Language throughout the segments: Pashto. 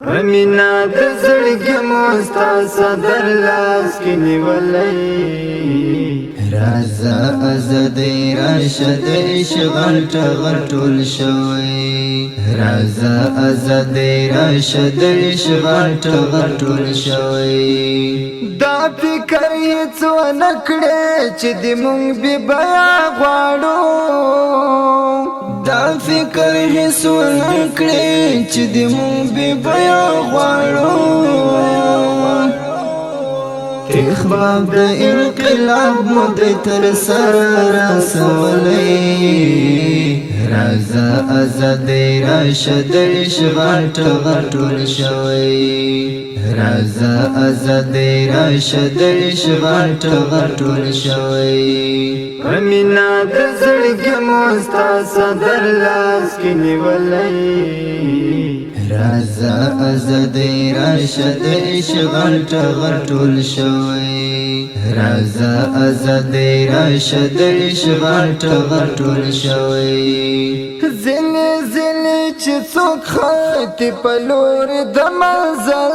مینا د زړګي مستا صدر لاس کې نیولې رازا ازدې راشد شغل ټغل ټول شوی رازا ازدې راشد شغل ټغل ټول شوی دا فکر هیڅ ونکړې چې د مونږ به بیا غواړو دا فکر هیڅ ونکړې چې د مونږ به بیا غواړو اخباب د انقلاب مد تر سر رسولې رازا ازدې راشد شغل ټغل ټول شوی رازا ازدې راشد شغل ټغل ټول شوی مینا د زړګي مستا صدر لاس کې نیولې رازا ازدې راشد شغل ټغل ټول شوی رازا ازدې راشد شغل ټغل ټول شوی زنه زنه چې څوک خاطی په لور د منزل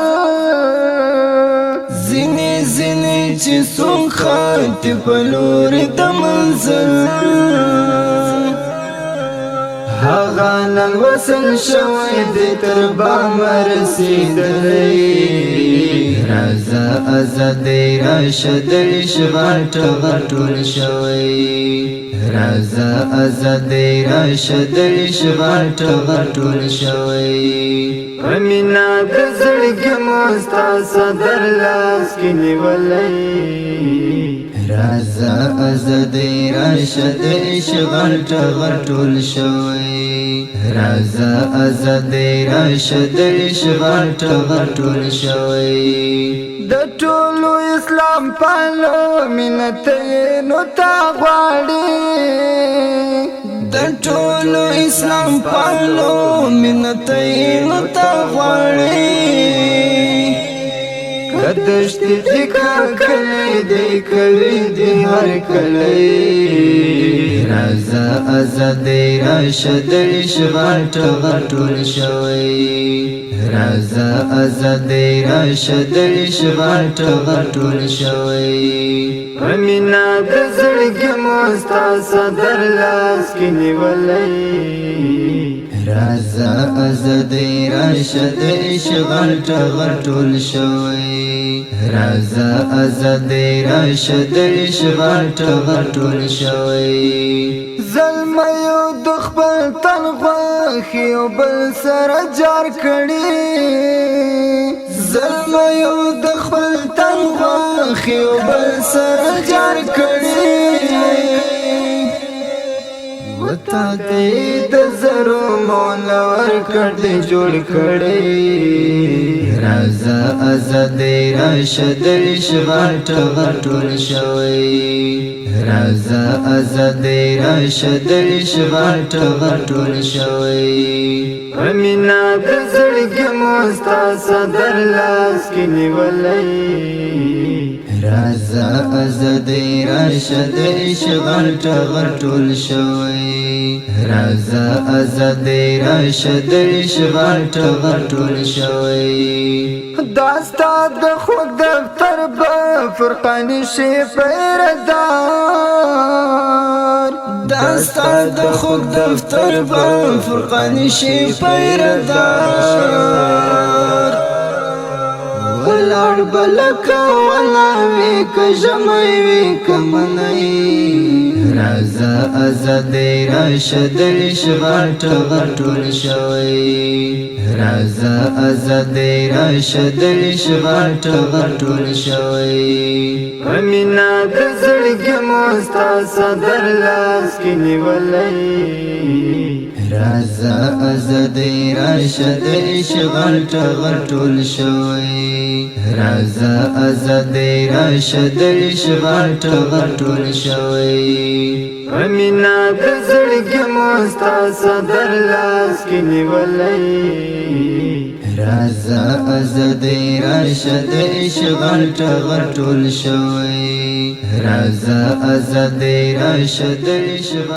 زنه زنه چې څوک خاطی په لور د منزل هغه نن وصل شوی د تر بام رسیدلی رازا ازدې راشد شغل ټغل ټول شوی رازا ازدې راشد شغل ټغل ټول شوی مینا د زړګي مستا صدر لاس کې نیولې رازا ازدې راشد شغل ټغل ټول شوی رازا ازدې راشد شغل ټغل ټول شوی د ټولو اسلام پالو مینت نو تا غواړي د ټولو اسلام پالو مینت نو تا غواړي کدشت ذکر کلی دی کوي دی هر کلی رازا ازدې راشد شغل ټغل ټول شوی رازا ازدې راشد شغل ټغل ټول شوی مینا د زړګي مستا صدر لاس کې نیولې رازا ازدې راشد شغل ټغل ټول شوی رازا ازدې راشد شغل ټغل ټول شوی زلمیو د خپل تن غوښي او بل سره جار کړي زلمیو د خپل تن غوښي او بل سره جار کړي وتا دې د زرو مولا ورکړ دې جوړ کړي رازا ازدې راشد شغل ټغل ټول شوی رازا ازدې راشد شغل ټغل ټول شوی مینا د زړګي مستا صدر لاس کې نیولې رازا ازدې راشد شغل ټغل ټول شوی رازا ازدې راشد شغل ټغل ټول شوی داستا د خود دفتر به فرقانی شي پیردار داستا د خود دفتر به فرقانی شي پیردار ولړ بلکا ولاوي ک جمعي وي کمنای رازا ازدې راشد شغل ټغل ټول شوی رازا ازدې راشد شغل ټغل ټول شوی مینا د زړګي مستا صدر لاس کې نیولې رازا ازدې راشد شغل ټغل ټول شوی رازا ازدې راشد شغل ټغل ټول شوی مینا د زړګي مستا صدر لاس کې نیولې رازا ازدې راشد شغل ټغل ټول شوی رازا ازدې راشد شغل